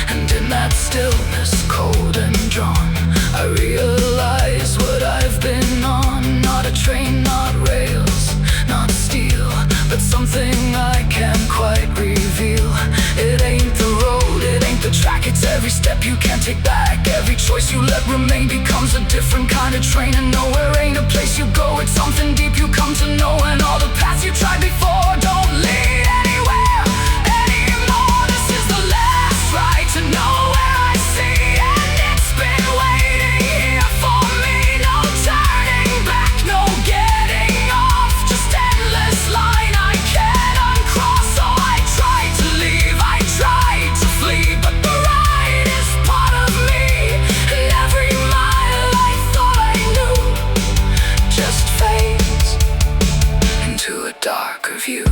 And in that stillness, cold and drawn, I realize what I've been on. Not a train, not rails, not steel, but something I can't quite reveal. It ain't the road, it ain't the track, it's every step you can't take back. Every choice you let remain becomes a different kind of train. And nowhere ain't a place you go, it's something deep you come to know. And all the paths you tried before don't lead anywhere anymore. This is the last ride to nowhere I see, and it's been waiting here for me. No turning back, no getting off, just endless line I can't uncross. So I tried to leave, I tried to flee, but the ride is part of me. And every mile I thought I knew just fades into a darker view.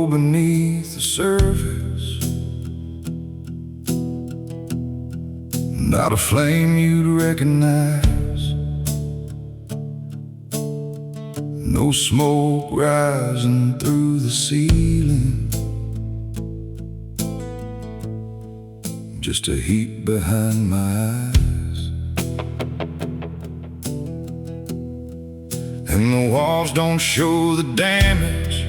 beneath the surface. Not a flame you'd recognize, no smoke rising through the ceiling, just a heat behind my eyes. And the walls don't show the damage,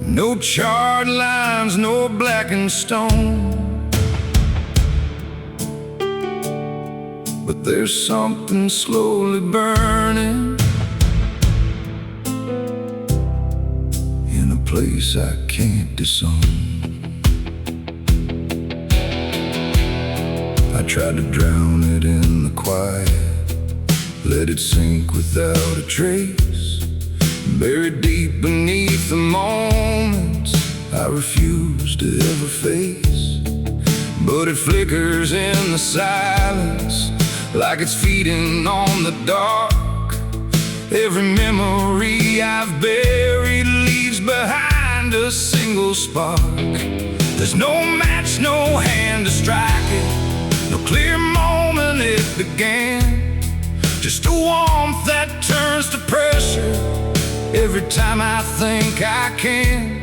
no charred lines, no blackened stone. But there's something slowly burning in a place I can't disown. I tried to drown it in the quiet, let it sink without a trace, buried deep beneath the moments I refuse to ever face. But it flickers in the silence, like it's feeding on the dark. Every memory I've buried leaves behind a single spark. There's no match, no hand to strike it, no clear moment it began, just a warmth that turns to pressure every time I think I can.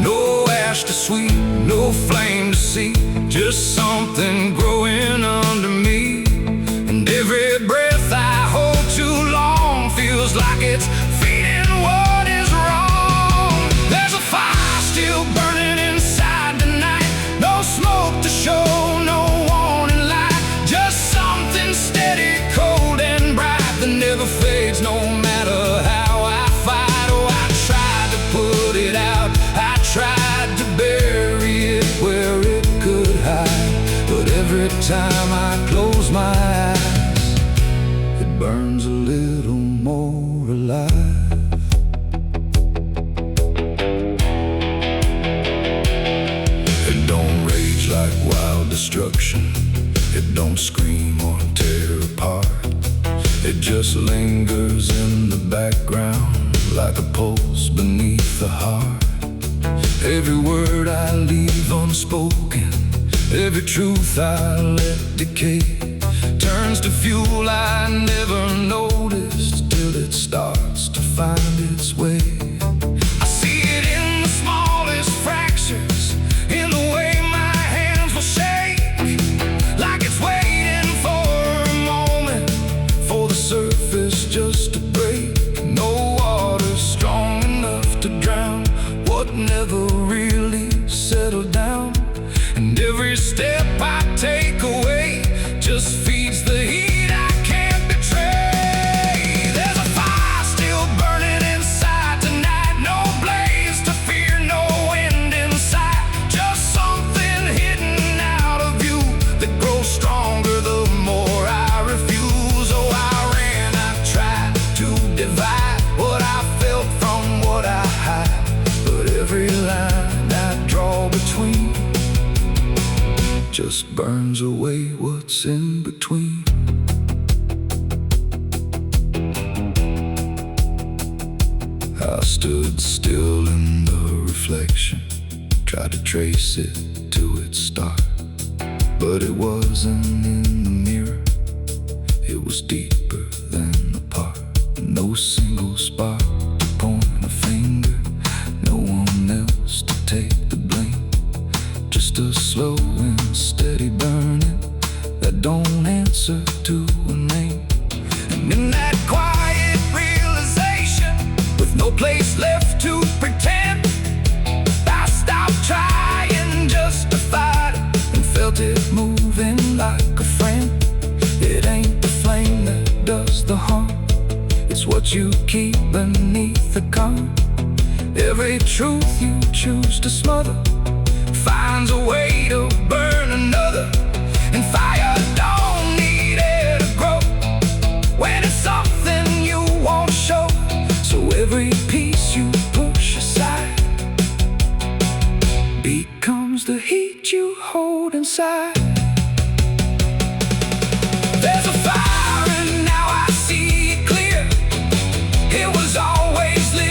No ash to sweep, no flame to see, just something growing under me. And every breath I hold too long feels like it's feeding what is wrong. There's a fire still burning inside tonight, no smoke to show, no warning light, just something steady, cold and bright that never fades no matter how I fight. Oh, I tried to put it out, I tried to bury it where it could hide, but every time I close my eyes, it burns a little more alive. It don't rage like wild destruction, it don't scream or tear apart, it just lingers in the background like a pulse beneath the heart. Every word I leave unspoken, every truth I let decay, turns to fuel I never noticed till it starts to find its way. I see it in the smallest fractures, in the way my hands will shake, like it's waiting for a moment for the surface just to break. No water strong enough to drown what never really settled down. And every step I take away just feeds the heat I can't betray. There's a fire still burning inside tonight, no blaze to fear, no wind in sight, just something hidden out of view that grows stronger the more I refuse. Oh, I ran, I tried to divide what I felt from what I hide, but every line I draw between just burns away what's in between. I stood still in the reflection, tried to trace it to its start, but it wasn't in the mirror, it was deeper than apart. No single spark to point a finger, no one else to take the blame, just a slow and steady burning that don't answer to a name. And in that quiet realization, with no place left to pretend, I stopped trying just to fight it and felt it moving like a friend. It ain't the flame that does the harm, it's what you keep beneath the calm. Every truth you choose to smother finds a way to burn another. And fire don't need air to grow when it's something you won't show. So every piece you push aside becomes the heat you hold inside. There's a fire and now I see it clear, it was always lit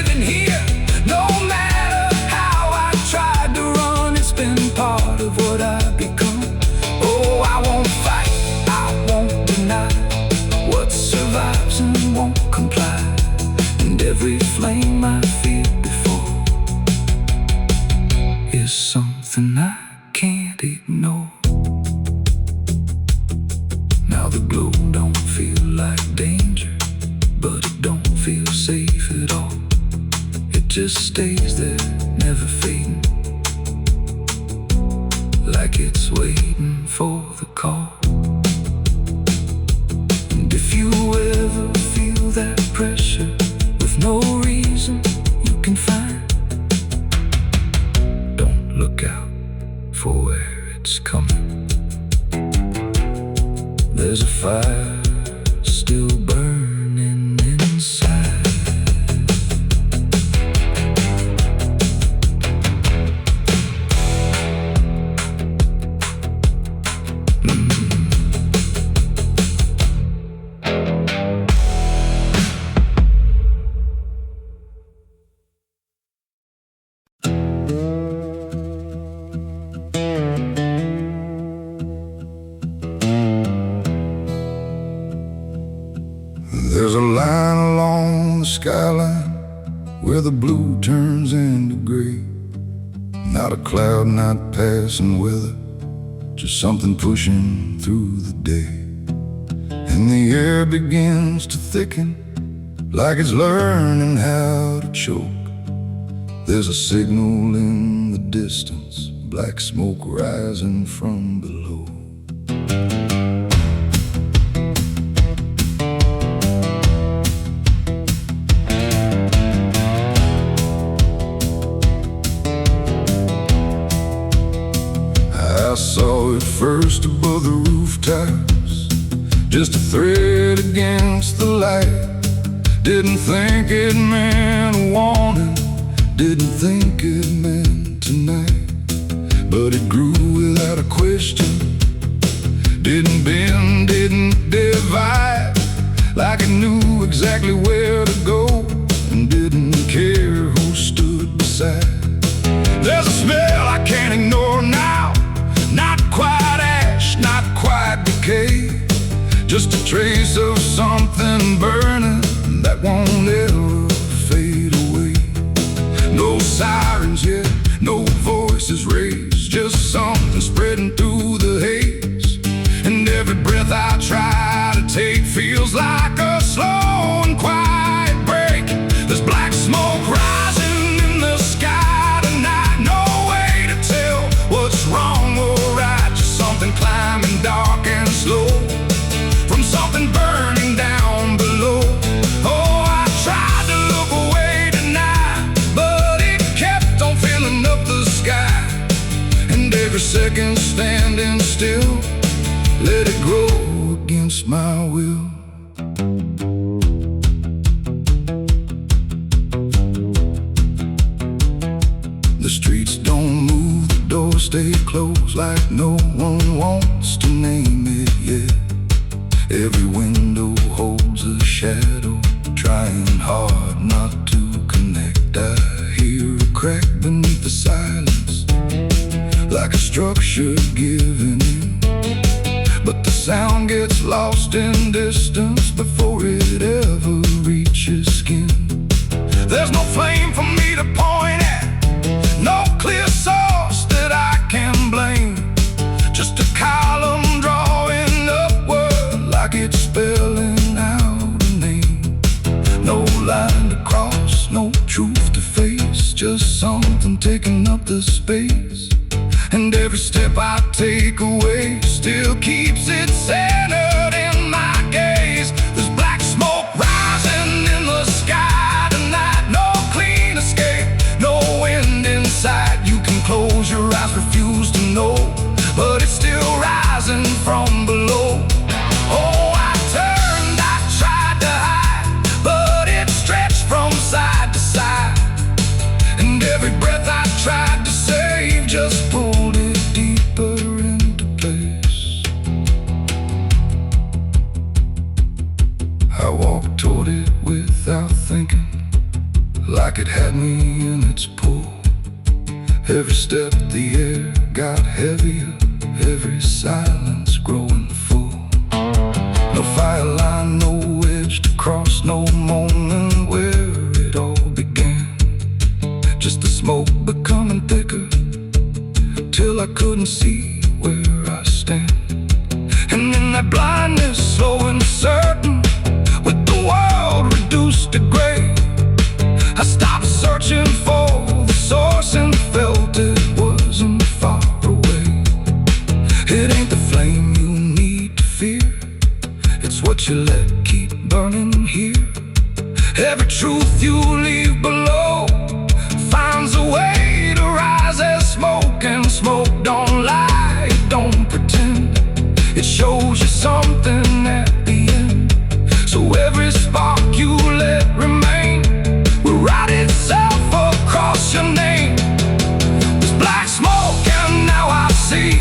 There's something I can't ignore. Now the glow don't feel like danger, but it don't feel safe at all. It just stays there, never fading, like it's waiting for the call. And if you ever feel that pressure with no reason you can find, don't look out for where it's coming. There's a fire still burning inside. There's a line along the skyline where the blue turns into gray. Not a cloud, not passing weather, just something pushing through the day. And the air begins to thicken, like it's learning how to choke. There's a signal in the distance, black smoke rising from below. I saw it first above the rooftops, just a thread against the light. Didn't think it meant a warning, didn't think it meant tonight. But it grew without a question, didn't bend, didn't divide, like it knew exactly where to go and didn't care who stood beside. There's a smell I can't ignore now, not quite ash, not quite decay, just a trace of something burning that won't ever fade away. No sirens yet, no voices raised, just something spreading through the haze. And every breath I try to take feels like a slow and quiet break. There's black smoke rising in the sky tonight, no way to tell what's wrong or right, just something climbing dark and slow from something burning down below. Oh, I tried to look away tonight, but it kept on filling up the sky. And every second standing still, let it grow against my will. The streets don't move, the doors stay closed, like no one wants to name it yet. Every window holds a shadow, trying hard not to connect. I hear a crack beneath the silence, like a structure giving in. But the sound gets lost in distance before it ever reaches skin. There's no flame for me to point at, no clear source that I can blame, just a column drawing upward like it's spelling out a name. No line to cross, no truth to face, just something taking up the space. And every step I take away still keeps it centered in my gaze. There's black smoke rising in the sky tonight, no clean escape, no wind inside. You can close your eyes, refuse to know, but it's still rising from below. Oh, I turned, I tried to hide, but it stretched from side to side. And every breath I tried to save just pulled it deeper into place. I walked toward it without thinking, like it had me in its pull. Every step the air got heavier, every silence growing full. No fire line, no edge to cross, no moment where it all began. Just the smoke becoming thicker, till I couldn't see where I stand. And in that blindness, slow and certain, with the world reduced to gray, I stopped searching for the source and felt it wasn't far away. It ain't the flame you need to fear, it's what you let keep burning here. Every truth you leave below finds a way to rise as smoke, and smoke don't lie, it don't pretend. It shows you something at the end. So every spark you let remain will write itself across your name. There's black smoke and now I see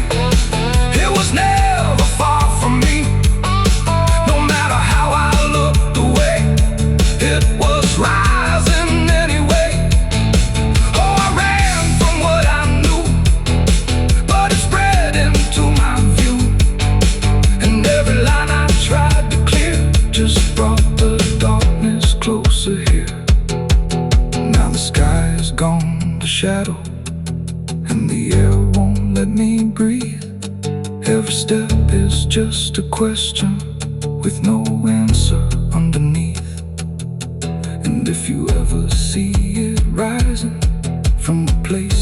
it was never far from me. No matter how I looked away, it was rising anyway. Oh, I ran from what I knew, but it spread into my view. And every line I tried to clear just brought the darkness closer here. Now the sky is gone to shadow, and the air won't let me breathe. Every step is just a question with no answer underneath. And if you ever see it rising from a place